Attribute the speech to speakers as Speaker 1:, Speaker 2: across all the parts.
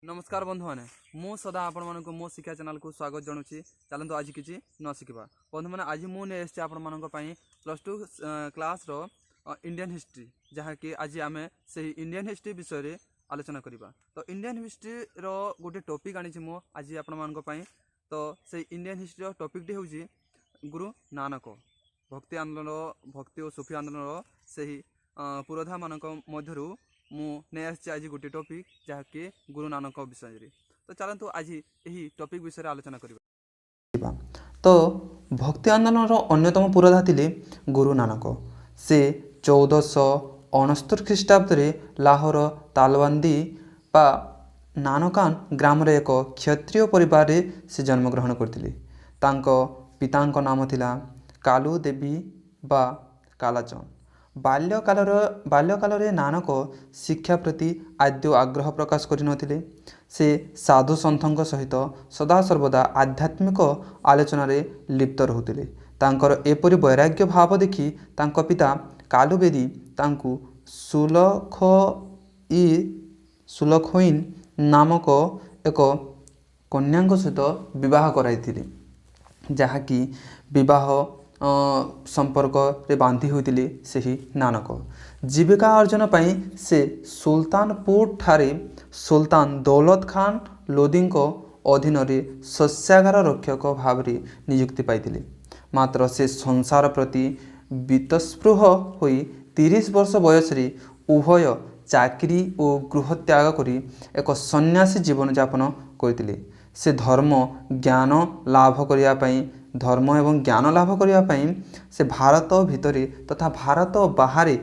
Speaker 1: नमस्कार बंधु मैंने मु सदा आपण मानक मो शिक्षा चैनल को स्वागत जनाऊँगी। चलते आज किसी न शिखा बंधु मैंने आज मुझे आपण मानक +2 क्लास रो इंडियन हिस्ट्री जहाँकि आज आम से इंडियन हिस्ट्री विषय में आलोचना करवा। तो इंडियन हिस्ट्री रो गोटे टॉपिक आनी मु आज आपण मानक तो से इंडियन हिस्ट्री रो टॉपिक टी हूँ गुरु नानक भक्ति आंदोलन भक्ति और सूफी आंदोलन से पुरोधा मानक मध्यरु मु नहीं आसी आज गोटे टॉपिक जहाँकि गुरु नानक विषय रे। तो चलतु आज यही टॉपिक विषय आलोचना करबा।
Speaker 2: तो भक्ति आंदोलन अन्यतम पुरोधा थिले गुरु नानक। से 1469 ख्रीष्टाब्द लाहोर तालबंदी बा नानकान ग्राम एक क्षत्रिय परिवार रे से जन्मग्रहण करथिले। तांको पितांको नाम थिला कालू देवी बा कालाचंद। बाल्यकाल नानक शिक्षा प्रति आद्य आग्रह प्रकाश करिनथिले। से साधु सन्थों सहित सदासर्वदा आध्यात्मिक आलोचन लिप्त रहुथिले। तांकर एपरि वैराग्य भाव देखि तांको पिता कालुबेदी तांकु सुलखोइन नामक एक कन्याଙ୍କ सहित विवाह कराइथिले, जहाँकि विवाह संपर्क रे बांधी होइतिले सही नानक। जीविका अर्जन पाई से सुल्तानपुर ठारे सुल्तान दौलत खान लोदी अधीन शस्यागार रक्षक भाव नियुक्ति पाइतिले। मात्र से संसार प्रति वितस्पृह होई 30 वर्ष बयस उभय चाकरी और गृह त्याग करी एक सन्यासी जीवन यापन करथिले। से धर्म एवं ज्ञान लाभ करने से भारत भितरे तथा भारत बाहरे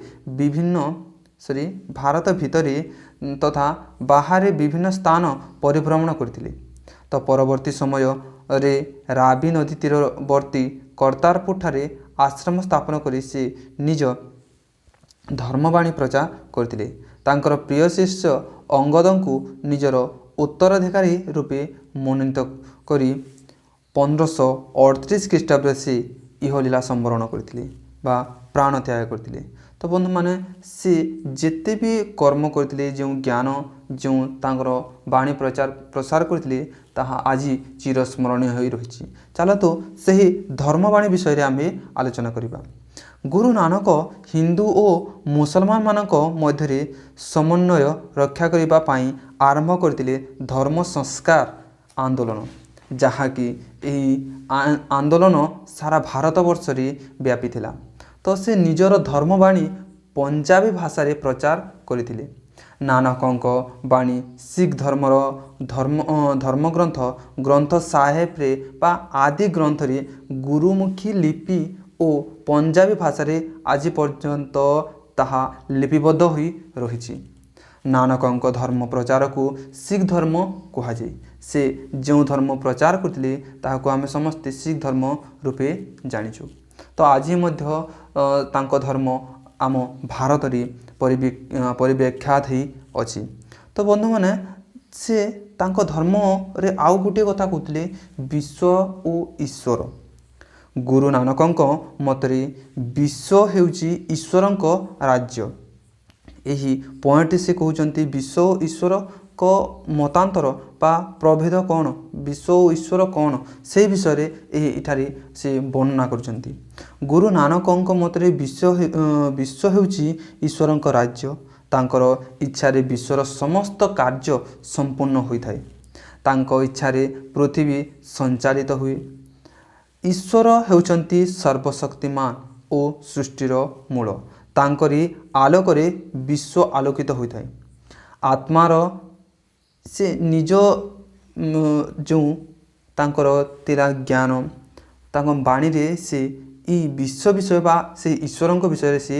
Speaker 2: विभिन्न स्थान परिभ्रमण करथिले। तो परवर्ती समय रे रावी नदी तीरवर्ती करतारपुर ठारे आश्रम स्थापन करी से निज धर्मवाणी प्रचार करथिले। तांकर प्रिय शिष्य अंगदंकु निजर उत्तराधिकारी रूपे मनोनीत करी 1538 ख्रीष्टाब्द से इहलीला संवरण करथिले बा प्राण त्याग करथिले। तो बंधु माने से जेते भी कर्म करथिले, जो ज्ञान जो तांकर वाणी प्रसार करथिले ताहा आज चिरस्मरणीय होई रहिछि। चलो तो सही धर्मवाणी विषय रे आमे आलोचना करिबा। गुरु नानक हिंदू और मुसलमान मानक मध्य समन्वय रक्षा करिबा पाई आरंभ करथिले धर्म संस्कार आंदोलन, जहाँकि यही आंदोलन सारा भारत वर्ष रे व्यापी थिला। तो से निजर धर्मवाणी पंजाबी भाषा रे प्रचार करथिले। नानकंक वाणी सिख धर्मग्रंथ साहेब रे बा आदि ग्रंथ रे गुरुमुखी लिपि और पंजाबी भाषा रे आज पर्यंत ताहा लिपिबद्ध होई रहिछि। नानकंक धर्म प्रचार को सिख धर्म कहा जाए। से जो धर्म प्रचार करथिले ताहाको आमे समस्त सिख धर्म रूपे जानिछु। तो आज मध्य तांको धर्म आम भारत रे परिव्याख्यात ही अछि। तो बंधु माने से तांको धर्म रे आउ गोटे कथा कहथिले विश्व और ईश्वर। गुरु नानकंक मतरे विश्व हेउची ईश्वरंक राज्य। यही पॉइंट से कहते विश्व और ईश्वर को मतांतर बा प्रभेद कौन, विश्व और ईश्वर कौन, से विषय इठारे से वर्णना करछंती। गुरु नानकंक मतरे विश्व हेउची ईश्वरंक राज्य। तांकर इच्छा रे विश्वर समस्त कार्य संपूर्ण होइथाय। तांको इच्छा रे पृथ्वी संचालित हुए। ईश्वर हेउचंती सर्वशक्तिमान और सृष्टिर मूल। तांकरी आलोकरे विश्व आलोकित होइथाय। आत्मार से निज जो तांकर तेरा ज्ञान तांको वाणी रे से ई विश्व विषय बा से ईश्वरंक विषय रे से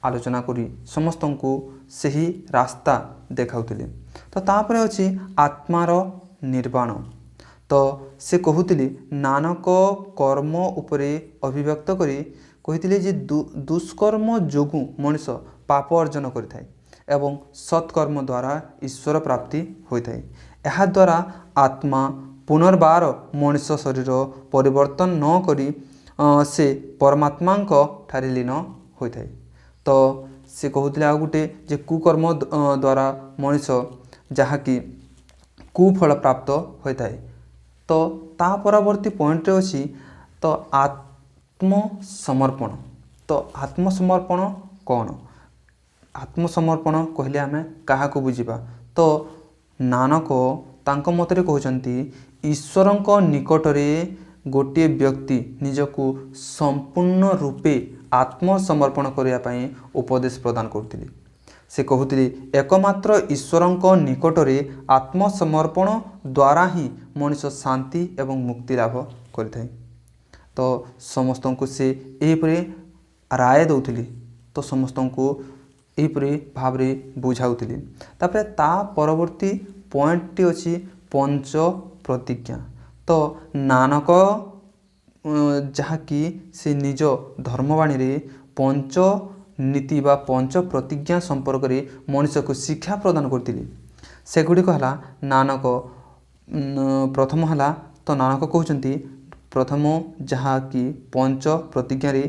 Speaker 2: आलोचना करी समस्तंकु सही रास्ता देखाउथिले। तो तापर अछि आत्मार निर्वाण। तो से कहूतिले नानक कर्म उपरे अभिव्यक्त करी कहिथिले जे दुष्कर्म जोगु मनुष्य पाप अर्जन करिथाय एवं सत्कर्म द्वारा ईश्वर प्राप्ति होइथाय। एहा द्वारा आत्मा पुनर्बार मनुष्य शरीर परिवर्तन न करी से परमात्मांक ठारे लीन होइथाय। तो से कहूतिले आ गुटे जे कुकर्म द्वारा मनुष्य जहाँकि କୁଫଳ ପ୍ରାପ୍ତ ହୋଇଥାଏ। ତ ତା ପରବର୍ତ୍ତୀ ପଏଣ୍ଟରେ ଅଛି ତ ଆତ୍ମସମର୍ପଣ। ତ ଆତ୍ମସମର୍ପଣ କ'ଣ? ଆତ୍ମସମର୍ପଣ କହିଲେ ଆମେ କାହାକୁ ବୁଝିବା? ତ ନାନକ ତାଙ୍କ ମତରେ କହୁଛନ୍ତି ଈଶ୍ୱରଙ୍କ ନିକଟରେ ଗୋଟିଏ ବ୍ୟକ୍ତି ନିଜକୁ ସମ୍ପୂର୍ଣ୍ଣ ରୂପେ ଆତ୍ମସମର୍ପଣ କରିବା ପାଇଁ ଉପଦେଶ ପ୍ରଦାନ କରୁଥିଲେ। ସେ କହୁଥିଲେ ଏକମାତ୍ର ଈଶ୍ୱରଙ୍କ ନିକଟରେ ଆତ୍ମସମର୍ପଣ ଦ୍ୱାରା ହିଁ ମଣିଷ ଶାନ୍ତି ଏବଂ ମୁକ୍ତି ଲାଭ କରିଥାଏ। ତ ସମସ୍ତଙ୍କୁ ସେ ଏହିପରି ରାୟ ଦେଉଥିଲେ, ତ ସମସ୍ତଙ୍କୁ ଏହିପରି ଭାବରେ ବୁଝାଉଥିଲେ। ତାପରେ ତା ପରବର୍ତ୍ତୀ ପଏଣ୍ଟଟି ଅଛି ପଞ୍ଚ ପ୍ରତିଜ୍ଞା। ତ ନାନକ ଯାହାକି ସେ ନିଜ ଧର୍ମବାଣୀରେ ପଞ୍ଚ ନୀତି ବା ପଞ୍ଚ ପ୍ରତିଜ୍ଞା ସମ୍ପର୍କରେ ମଣିଷକୁ ଶିକ୍ଷା ପ୍ରଦାନ କରିଥିଲେ। ସେଗୁଡ଼ିକ ହେଲା ନାନକ ପ୍ରଥମ ହେଲା ତ ନାନକ କହୁଛନ୍ତି ପ୍ରଥମ ଯାହାକି ପଞ୍ଚ ପ୍ରତିଜ୍ଞାରେ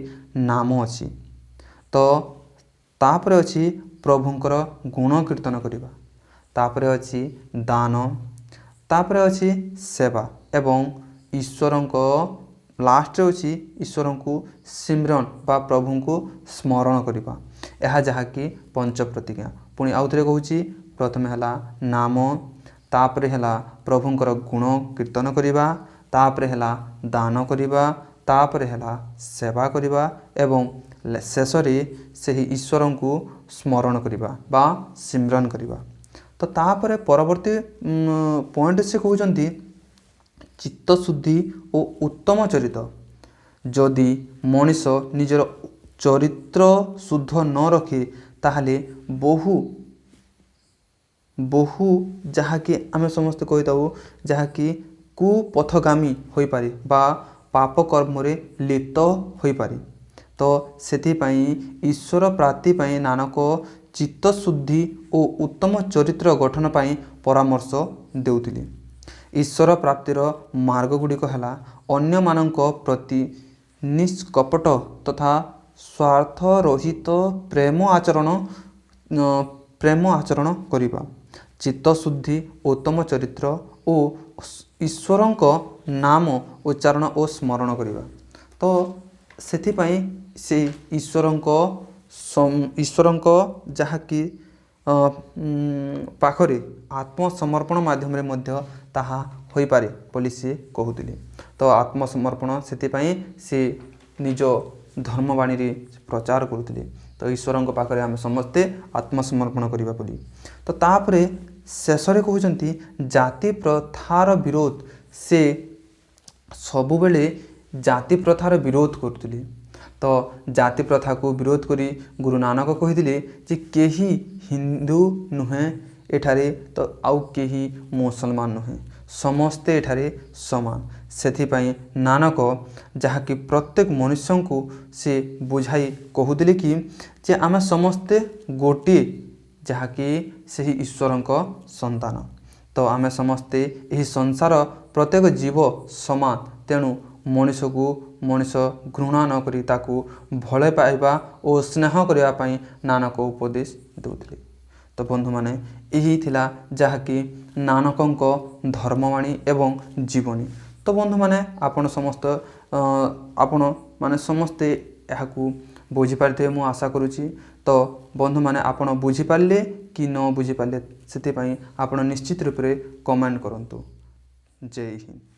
Speaker 2: ନାମ ଅଛି। ତ ତାପରେ ଅଛି ପ୍ରଭୁଙ୍କର ଗୁଣ କୀର୍ତ୍ତନ କରିବା, ତାପରେ ଅଛି ଦାନ, ତାପରେ ଅଛି ସେବା ଏବଂ ଈଶ୍ୱରଙ୍କ ଲାଷ୍ଟରେ ଅଛି ଈଶ୍ୱରଙ୍କୁ ସିମରନ ବା ପ୍ରଭୁଙ୍କୁ ସ୍ମରଣ କରିବା। ଏହା ଯାହାକି ପଞ୍ଚ ପ୍ରତିଜ୍ଞା। ପୁଣି ଆଉ ଥରେ କହୁଛି, ପ୍ରଥମେ ହେଲା ନାମ, ତାପରେ ହେଲା ପ୍ରଭୁଙ୍କର ଗୁଣ କୀର୍ତ୍ତନ କରିବା, ତାପରେ ହେଲା ଦାନ କରିବା, ତାପରେ ହେଲା ସେବା କରିବା ଏବଂ ଶେଷରେ ସେହି ଈଶ୍ୱରଙ୍କୁ ସ୍ମରଣ କରିବା ବା ସିମରନ କରିବା। ତ ତାପରେ ପରବର୍ତ୍ତୀ ପଏଣ୍ଟ ସେ କହୁଛନ୍ତି ଚିତ୍ତଶୁଦ୍ଧି ଓ ଉତ୍ତମ ଚରିତ୍ର। ଯଦି ମଣିଷ ନିଜର ଚରିତ୍ର ଶୁଦ୍ଧ ନ ରଖେ ତାହେଲେ ବହୁ ଯାହାକି ଆମେ ସମସ୍ତେ କହିଥାଉ ଯାହାକି କୁପଥଗାମୀ ହୋଇପାରେ ବା ପାପ କର୍ମରେ ଲିପ୍ତ ହୋଇପାରେ। ତ ସେଥିପାଇଁ ଈଶ୍ୱର ପ୍ରାପ୍ତି ପାଇଁ ନାନକ ଚିତ୍ତଶୁଦ୍ଧି ଓ ଉତ୍ତମ ଚରିତ୍ର ଗଠନ ପାଇଁ ପରାମର୍ଶ ଦେଉଥିଲେ। ଈଶ୍ୱର ପ୍ରାପ୍ତିର ମାର୍ଗ ଗୁଡ଼ିକ ହେଲା ଅନ୍ୟମାନଙ୍କ ପ୍ରତି ନିଷ୍କପଟ ତଥା ସ୍ୱାର୍ଥରହିତ ପ୍ରେମ ଆଚରଣ କରିବା, ଚିତ୍ତଶୁଦ୍ଧି, ଉତ୍ତମ ଚରିତ୍ର ଓ ଈଶ୍ୱରଙ୍କ ନାମ ଉଚ୍ଚାରଣ ଓ ସ୍ମରଣ କରିବା। ତ ସେଥିପାଇଁ ସେ ଈଶ୍ୱରଙ୍କ ଯାହାକି ପାଖରେ ଆତ୍ମସମର୍ପଣ ମାଧ୍ୟମରେ ମଧ୍ୟ ତାହା ହୋଇପାରେ ବୋଲି ସେ କହୁଥିଲେ। ତ ଆତ୍ମସମର୍ପଣ ସେଥିପାଇଁ ସେ ନିଜ ଧର୍ମବାଣୀରେ ପ୍ରଚାର କରୁଥିଲେ। ତ ଈଶ୍ୱରଙ୍କ ପାଖରେ ଆମେ ସମସ୍ତେ ଆତ୍ମସମର୍ପଣ କରିବା ବୋଲି। ତ ତାପରେ ଶେଷରେ କହୁଛନ୍ତି ଜାତି ପ୍ରଥାର ବିରୋଧ। ସେ ସବୁବେଳେ ଜାତି ପ୍ରଥାର ବିରୋଧ କରୁଥିଲେ। ତ ଜାତି ପ୍ରଥାକୁ ବିରୋଧ କରି ଗୁରୁ ନାନକ କହିଥିଲେ ଯେ କେହି ହିନ୍ଦୁ ନୁହେଁ ଏଠାରେ, ତ ଆଉ କେହି ମୁସଲମାନ ନୁହେଁ, ସମସ୍ତେ ଏଠାରେ ସମାନ। ସେଥିପାଇଁ ନାନକ ଯାହାକି ପ୍ରତ୍ୟେକ ମନୁଷ୍ୟଙ୍କୁ ସେ ବୁଝାଇ କହୁଥିଲେ କି ଯେ ଆମେ ସମସ୍ତେ ଗୋଟିଏ ଯାହାକି ସେହି ଈଶ୍ୱରଙ୍କ ସନ୍ତାନ। ତ ଆମେ ସମସ୍ତେ ଏହି ସଂସାର ପ୍ରତ୍ୟେକ ଜୀବ ସମାନ, ତେଣୁ ମଣିଷ ଘୃଣା ନ କରି ତାକୁ ଭଲ ପାଇବା ଓ ସ୍ନେହ କରିବା ପାଇଁ ନାନକ ଉପଦେଶ ଦେଉଥିଲେ। ତ ବନ୍ଧୁମାନେ ଏହି ଥିଲା ଯାହାକି ନାନକଙ୍କ ଧର୍ମବାଣୀ ଏବଂ ଜୀବନୀ। ତ ବନ୍ଧୁମାନେ ଆପଣମାନେ ସମସ୍ତେ ଏହାକୁ ବୁଝିପାରିଥିବେ ମୁଁ ଆଶା କରୁଛି। ତ ବନ୍ଧୁମାନେ ଆପଣ ବୁଝିପାରିଲେ କି ନ ବୁଝିପାରିଲେ ସେଥିପାଇଁ ଆପଣ ନିଶ୍ଚିତ ରୂପରେ କମେଣ୍ଟ କରନ୍ତୁ। ଜୟ ହିନ୍ଦ।